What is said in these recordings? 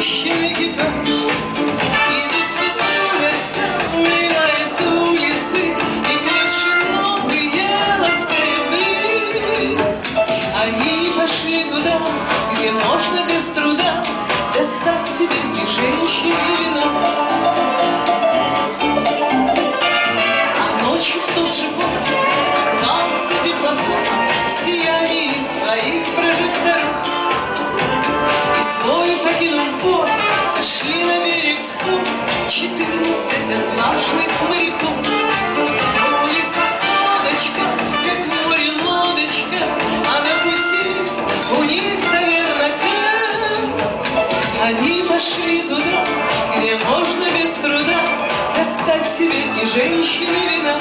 мужчины кипят, идут улицы, вливаясь улицы, и клеши новые ласкает бриз. Они пошли туда, где можно без труда достать себе и женщин, и вина. А ночью в тот же год ворвался теплоход в сиянии своих прожекторов. И свой покинув порт, сошли на берег в порт 14 отважных моряков. У них походочка, как в море лодочка, а на пути у них наверняка. Они пошли туда, где можно без труда достать себе и женщин, и вина.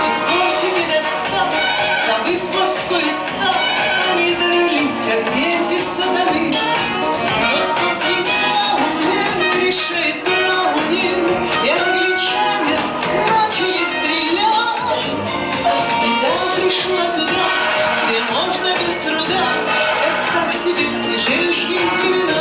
И котики достал, забыв морской устав, они дрались, как дети сатаны. Но сколько Браунинг решает Браунинг, и англичане начали стрелять. И я пришла туда, где можно без труда достать себе и женщин, и вина.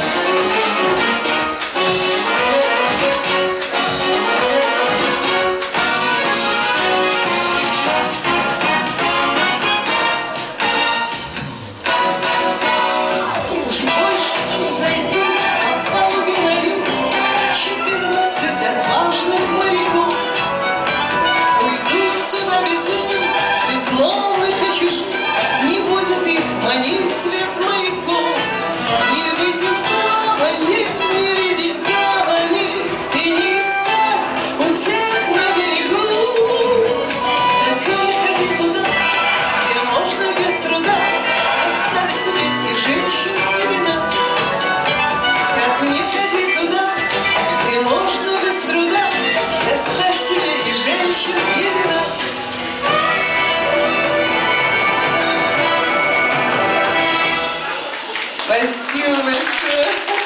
Не будет их манить свет маяков, не выйти вправо, не видеть гавани и не искать утек на берегу. Так не ходи туда, где можно без труда достать себе и женщин, и вина. Так не ходи туда, где можно без труда достать себе и женщин, и вина. Спасибо большое.